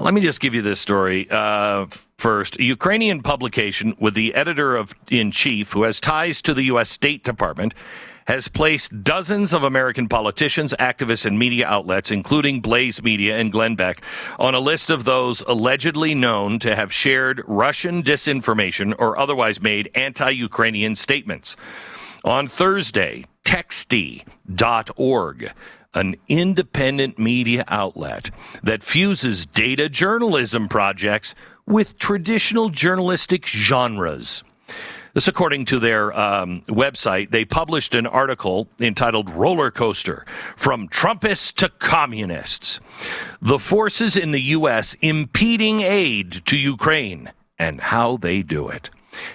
Let me just give you this story first. A Ukrainian publication with the editor-in-chief, who has ties to the U.S. State Department, has placed dozens of American politicians, activists, and media outlets, including Blaze Media and Glenn Beck, on a list of those allegedly known to have shared Russian disinformation or otherwise made anti-Ukrainian statements. On Thursday, Texty.org, an independent media outlet that fuses data journalism projects with traditional journalistic genres. This, according to their website, they published an article entitled Roller Coaster, From Trumpists to Communists. The forces in the U.S. impeding aid to Ukraine and how they do it.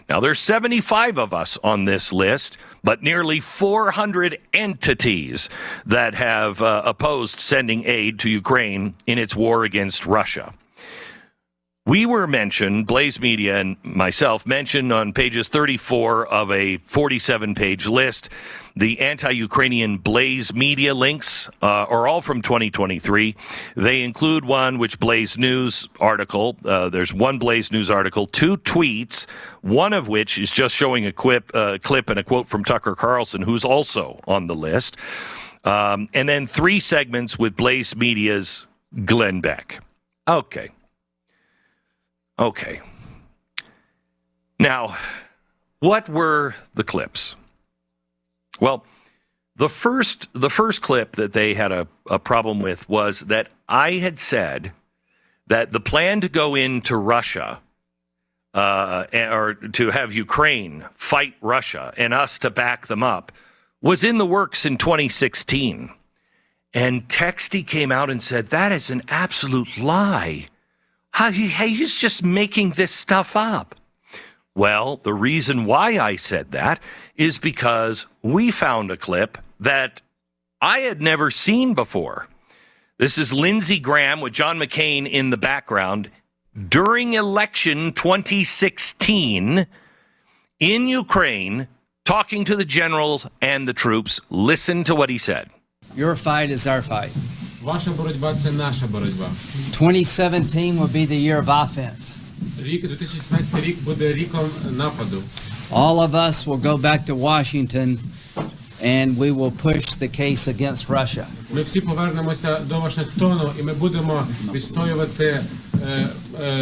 Now, there's 75 of us on this list, but nearly 400 entities that have opposed sending aid to Ukraine in its war against Russia. We were mentioned, Blaze Media and myself, mentioned on pages 34 of a 47-page list. The anti-Ukrainian Blaze Media links are all from 2023. They include one which Blaze News article. There's one Blaze News article, 2 tweets, one of which is just showing a clip and a quote from Tucker Carlson, who's also on the list. And then 3 segments with Blaze Media's Glenn Beck. Okay. Now, what were the clips? Well, the first clip that they had a problem with was that I had said that the plan to go into Russia or to have Ukraine fight Russia and us to back them up was in the works in 2016. And Texty came out and said, that is an absolute lie. He's just making this stuff up. Well, the reason why I said that is because we found a clip that I had never seen before. This is Lindsey Graham with John McCain in the background during election 2016 in Ukraine, talking to the generals and the troops. Listen to what he said. Your fight is our fight. Ваша боротьба – це наша боротьба. 2017 will be the year of offense. Рік 2017 рік буде ріком нападу. All of us will go back to Washington and we will push the case against Russia. Ми всі повернемося до Вашингтону і ми будемо відстоювати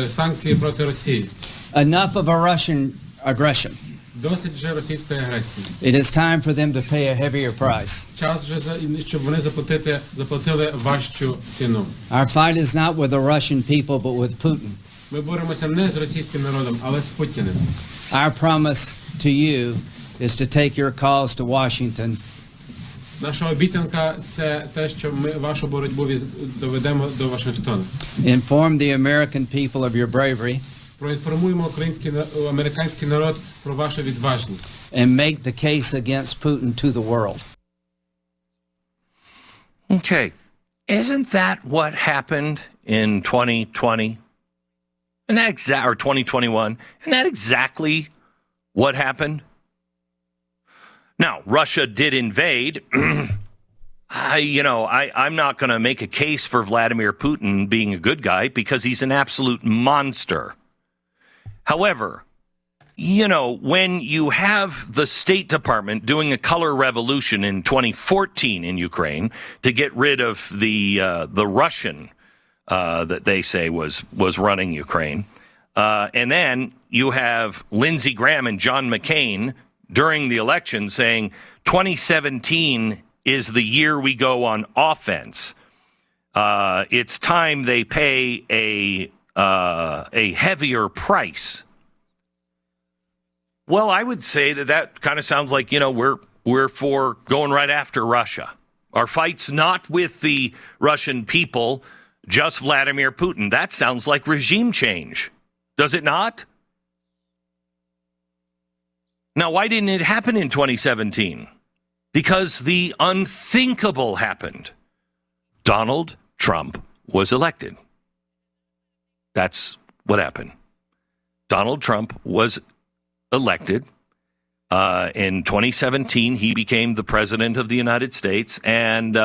санкції проти Росії. Enough of a Russian aggression. Досить вже російської агресії. It is time for them to pay a heavier price. Час вже, щоб вони заплатили важчу ціну. Our fight is not with the Russian people, but with Putin. Ми боремося не з російським народом, але з Путіним. Our promise to you is to take your cause to Washington. Наша обіцянка – це те, що ми вашу боротьбу доведемо до Вашингтона. Inform the American people of your bravery. Проінформуємо американський народ про вашу відважність. And make the case against Putin to the world. Okay. Isn't that what happened in 2020? Or 2021? Isn't that exactly what happened? Now, Russia did invade. I'm not going to make a case for Vladimir Putin being a good guy because he's an absolute monster. However, when you have the State Department doing a color revolution in 2014 in Ukraine to get rid of the Russian that they say was running Ukraine, and then you have Lindsey Graham and John McCain during the election saying 2017 is the year we go on offense. It's time they pay a heavier price. Well, I would say that kind of sounds like, we're for going right after Russia. Our fight's not with the Russian people, just Vladimir Putin. That sounds like regime change. Does it not? Now, why didn't it happen in 2017? Because the unthinkable happened. Donald Trump was elected. That's what happened. Donald Trump was elected. In 2017, he became the president of the United States. And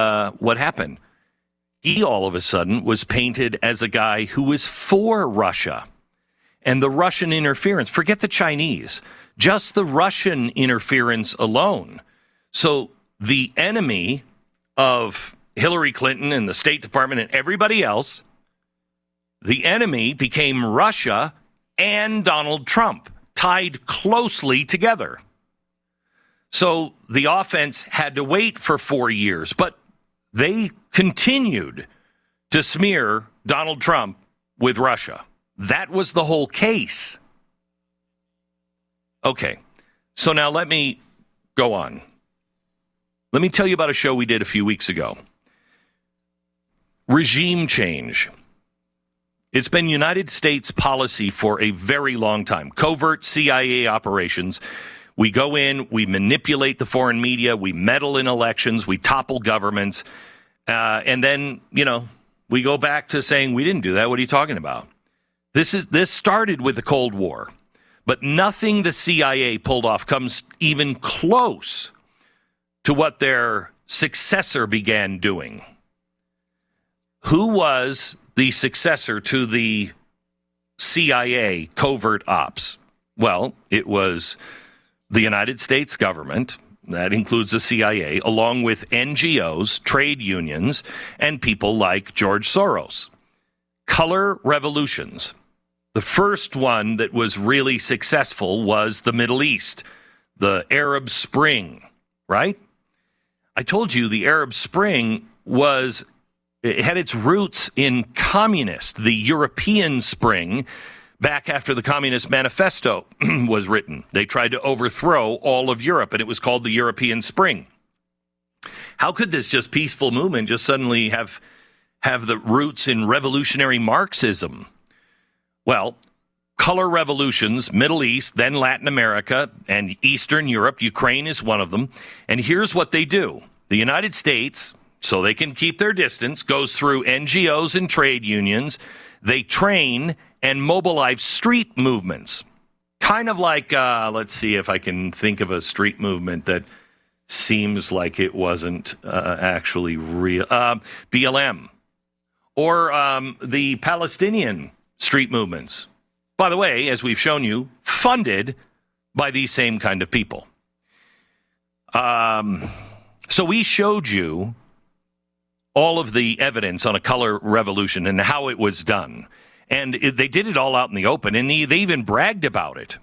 what happened? he all of a sudden was painted as a guy who was for Russia and the Russian interference. Forget the Chinese, just the Russian interference alone. So the enemy of Hillary Clinton and the State Department and everybody else, the enemy became Russia and Donald Trump, tied closely together. So the offense had to wait for 4 years, but they continued to smear Donald Trump with Russia. That was the whole case. Okay, so now let me go on. Let me tell you about a show we did a few weeks ago. Regime change. It's been United States policy for a very long time. Covert CIA operations. We go in, we manipulate the foreign media, we meddle in elections, we topple governments, and then, we go back to saying we didn't do that. What are you talking about? This started with the Cold War, but nothing the CIA pulled off comes even close to what their successor began doing. Who was the successor to the CIA covert ops? Well, it was the United States government, that includes the CIA, along with NGOs, trade unions, and people like George Soros. Color revolutions. The first one that was really successful was the Middle East, the Arab Spring, right? I told you the Arab Spring it had its roots in communist, the European Spring. Back after the Communist Manifesto was written, they tried to overthrow all of Europe, and it was called the European Spring. How could this just peaceful movement just suddenly have the roots in revolutionary Marxism? Well, color revolutions, Middle East, then Latin America, and Eastern Europe, Ukraine is one of them. And here's what they do. The United States, so they can keep their distance, goes through NGOs and trade unions. They train and mobilize street movements. Kind of like, let's see if I can think of a street movement that seems like it wasn't actually real. BLM. Or the Palestinian street movements. By the way, as we've shown you, funded by these same kind of people. So we showed you all of the evidence on a color revolution and how it was done. And they did it all out in the open, and they even bragged about it.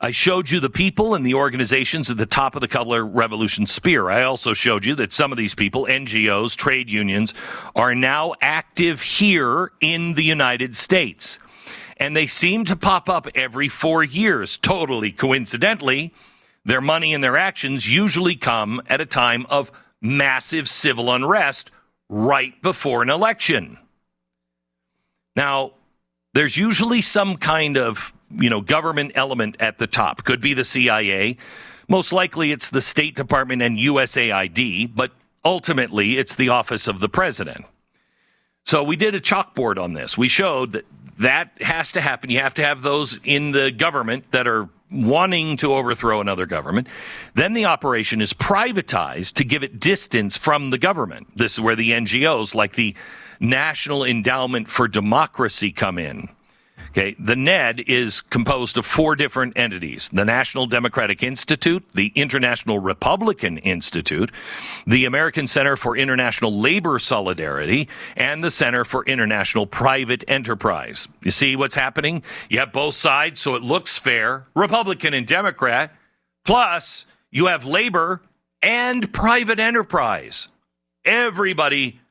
I showed you the people and the organizations at the top of the color revolution spear. I also showed you that some of these people, NGOs, trade unions, are now active here in the United States. And they seem to pop up every 4 years. Totally coincidentally, their money and their actions usually come at a time of massive civil unrest right before an election. Now, there's usually some kind of, government element at the top. Could be the CIA. Most likely it's the State Department and USAID, but ultimately it's the office of the president. So we did a chalkboard on this. We showed that has to happen. You have to have those in the government that are wanting to overthrow another government. Then the operation is privatized to give it distance from the government. This is where the NGOs, like the National Endowment for Democracy, come in. Okay, the NED is composed of 4 different entities: the National Democratic Institute, the International Republican Institute, the American Center for International Labor Solidarity, and the Center for International Private Enterprise. You see what's happening? You have both sides, so it looks fair, Republican and Democrat, plus you have labor and private enterprise. Everybody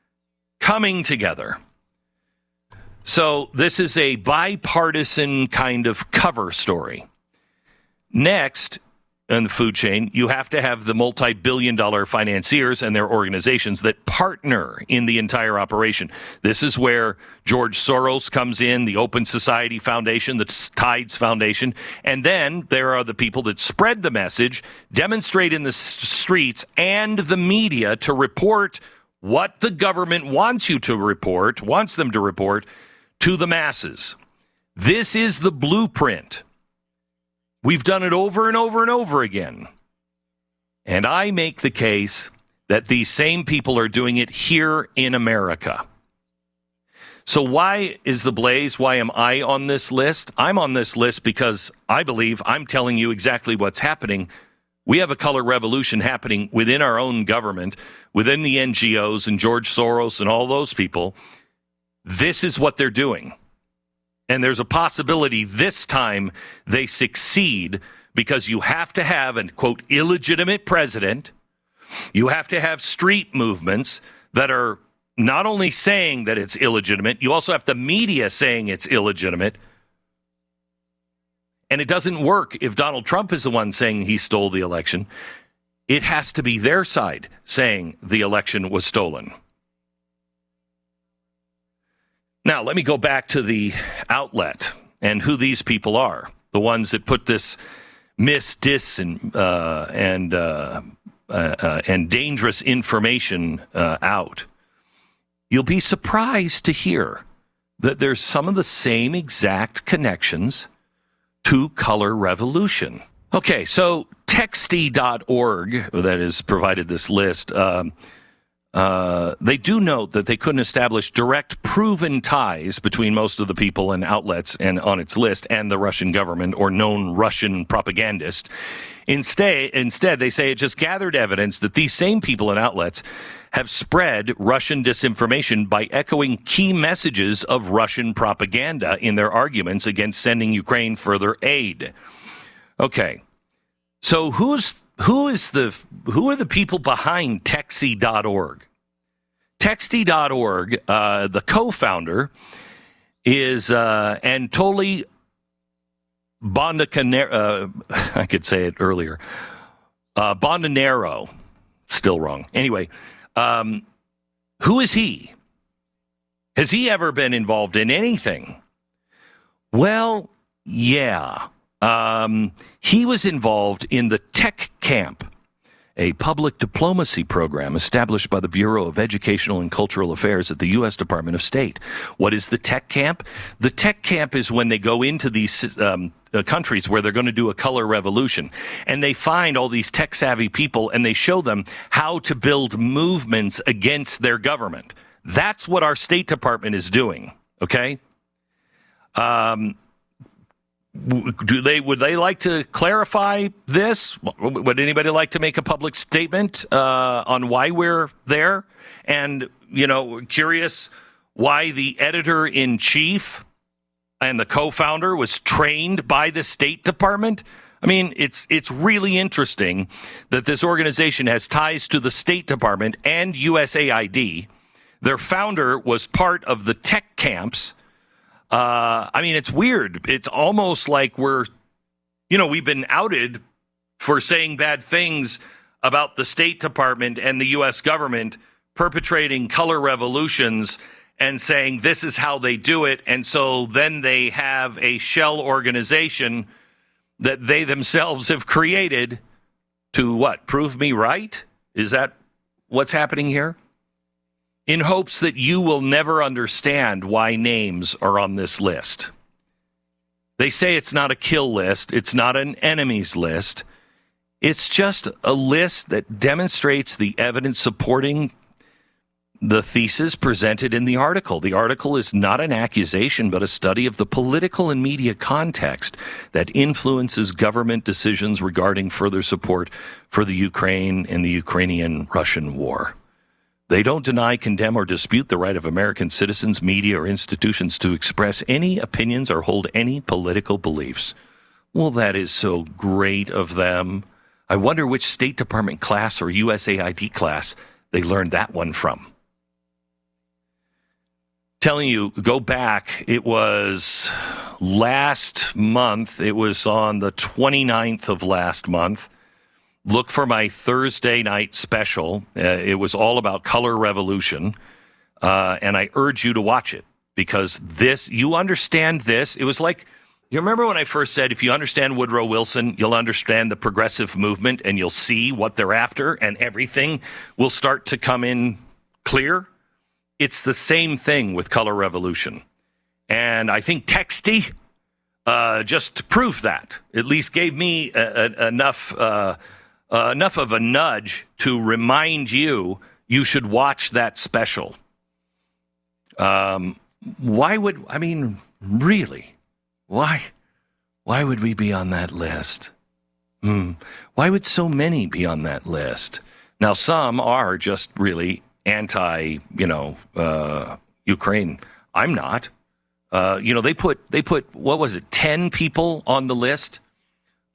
coming together. So this is a bipartisan kind of cover story. Next, in the food chain, you have to have the multi-billion-dollar financiers and their organizations that partner in the entire operation. This is where George Soros comes in, the Open Society Foundation, the Tides Foundation, and then there are the people that spread the message, demonstrate in the streets and the media to report what the government wants them to report to the masses. This is the blueprint. We've done it over and over and over again. And I make the case that these same people are doing it here in America. So why is The Blaze, why am I on this list? I'm on this list because I believe I'm telling you exactly what's happening. We have a color revolution happening within our own government, within the NGOs and George Soros and all those people. This is what they're doing. And there's a possibility this time they succeed because you have to have an, quote, illegitimate president. You have to have street movements that are not only saying that it's illegitimate, you also have the media saying it's illegitimate. And it doesn't work if Donald Trump is the one saying he stole the election. It has to be their side saying the election was stolen. Now, let me go back to the outlet and who these people are, the ones that put this dis, and dangerous information out. You'll be surprised to hear that there's some of the same exact connections to color revolution. Okay, so Texty.org, that has provided this list, they do note that they couldn't establish direct proven ties between most of the people and outlets and on its list and the Russian government or known Russian propagandist. Instead, they say it just gathered evidence that these same people and outlets have spread Russian disinformation by echoing key messages of Russian propaganda in their arguments against sending Ukraine further aid. Okay, so who are the people behind Texty.org? Texty.org, the co-founder is Anatoly Bondacanero. I could say it earlier. Bondanero. Still wrong. Anyway, who is he? Has he ever been involved in anything? Well, yeah. He was involved in the Tech Camp, a public diplomacy program established by the Bureau of Educational and Cultural Affairs at the U.S. Department of State. What is the Tech Camp? The Tech Camp is when they go into these countries where they're going to do a color revolution, and they find all these tech-savvy people, and they show them how to build movements against their government. That's what our State Department is doing, okay? Would they like to clarify this? Would anybody like to make a public statement on why we're there? And, curious why the editor-in-chief and the co-founder was trained by the State Department? I mean, it's really interesting that this organization has ties to the State Department and USAID. Their founder was part of the tech camps. It's weird. It's almost like we've been outed for saying bad things about the State Department and the U.S. government perpetrating color revolutions and saying this is how they do it. And so then they have a shell organization that they themselves have created to what? Prove me right? Is that what's happening here? In hopes that you will never understand why names are on this list. They say it's not a kill list. It's not an enemies list. It's just a list that demonstrates the evidence supporting the thesis presented in the article. The article is not an accusation, but a study of the political and media context that influences government decisions regarding further support for the Ukraine and the Ukrainian-Russian war. They don't deny, condemn, or dispute the right of American citizens, media, or institutions to express any opinions or hold any political beliefs. Well, that is so great of them. I wonder which State Department class or USAID class they learned that one from. Telling you, go back, it was last month, it was on the 29th of last month. Look for my Thursday night special. It was all about color revolution, and I urge you to watch it because you understand this. It was like, you remember when I first said, if you understand Woodrow Wilson, you'll understand the progressive movement and you'll see what they're after and everything will start to come in clear? It's the same thing with color revolution. And I think Texty just proved that, at least gave me enough enough of a nudge to remind you should watch that special. Really? Why would we be on that list? Why would so many be on that list? Now, some are just really anti, Ukraine. I'm not. They put what was it, 10 people on the list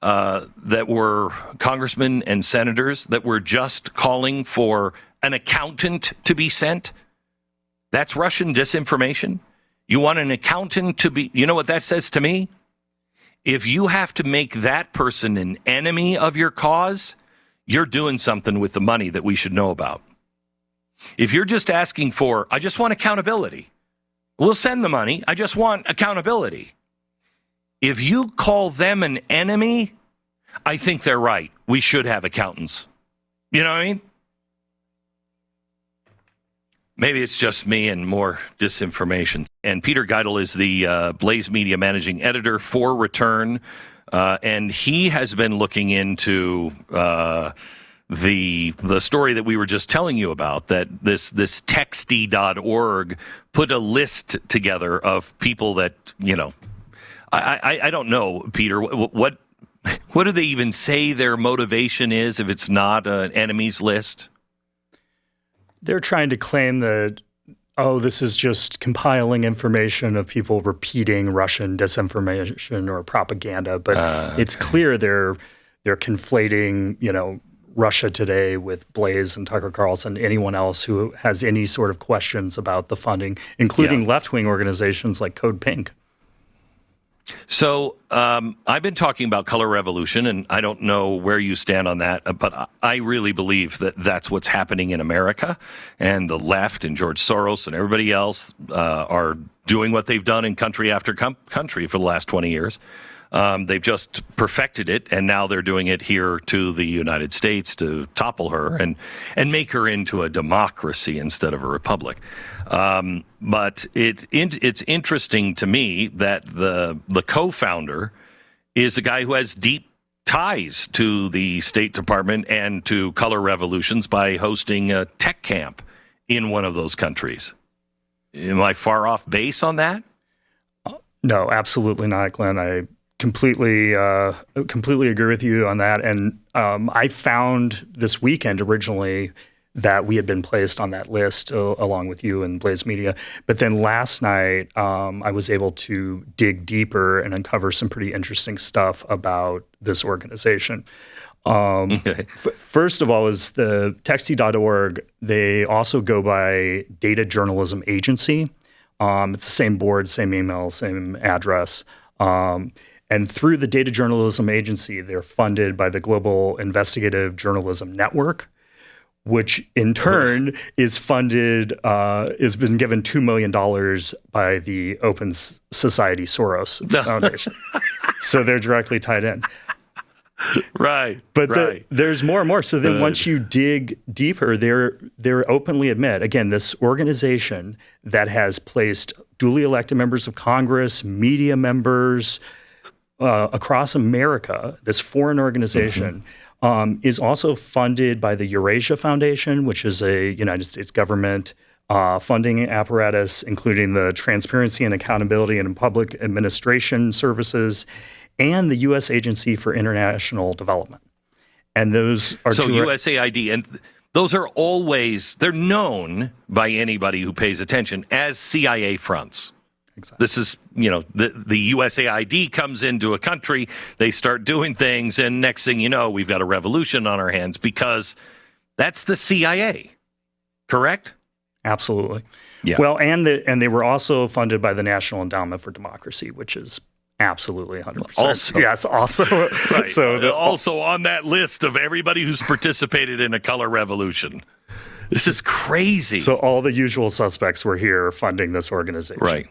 that were congressmen and senators that were just calling for an accountant to be sent. That's Russian disinformation. You want an accountant to be, you know what that says to me? If you have to make that person an enemy of your cause, you're doing something with the money that we should know about. If you're just asking for, I just want accountability, we'll send the money. I just want accountability. If you call them an enemy, I think they're right. We should have accountants. You know what I mean? Maybe it's just me and more disinformation. And Peter Gietl is the Blaze Media managing editor for Return, and he has been looking into the story that we were just telling you about, that this Texty.org put a list together of people that, I don't know, Peter, what do they even say their motivation is if it's not an enemies list? They're trying to claim that, this is just compiling information of people repeating Russian disinformation or propaganda. But it's clear they're conflating, Russia Today with Blaze and Tucker Carlson, anyone else who has any sort of questions about the funding, including left-wing organizations like Code Pink. So I've been talking about color revolution, and I don't know where you stand on that, but I really believe that that's what's happening in America, and the left and George Soros and everybody else are doing what they've done in country after country for the last 20 years. They've just perfected it, and now they're doing it here to the United States to topple her and make her into a democracy instead of a republic. But it's interesting to me that the co-founder is a guy who has deep ties to the State Department and to color revolutions by hosting a tech camp in one of those countries. Am I far off base on that? No, absolutely not, Glenn. I completely agree with you on that. And I found this weekend originally that we had been placed on that list along with you and Blaze Media. But then last night, I was able to dig deeper and uncover some pretty interesting stuff about this organization. First of all is the Texty.org. They also go by Data Journalism Agency. It's the same board, same email, same address. And through the Data Journalism Agency, they're funded by the Global Investigative Journalism Network, which in turn is funded, has been given $2 million by the Open Society Soros Foundation. So they're directly tied in. Right. But there's more and more. So then once you dig deeper, they're openly admit, again, this organization that has placed duly elected members of Congress, media members across America, this foreign organization, is also funded by the Eurasia Foundation, which is a United States government funding apparatus, including the Transparency and Accountability and Public Administration Services, and the U.S. Agency for International Development. And those are USAID, and those are always, they're known by anybody who pays attention as CIA fronts. Exactly. This is, the USAID comes into a country, they start doing things, and next thing you know, we've got a revolution on our hands because that's the CIA, correct? Absolutely. Yeah. Well, and they were also funded by the National Endowment for Democracy, which is absolutely 100%. Also, yes, also. Right. So also on that list of everybody who's participated in a color revolution. This is crazy. So all the usual suspects were here funding this organization. Right.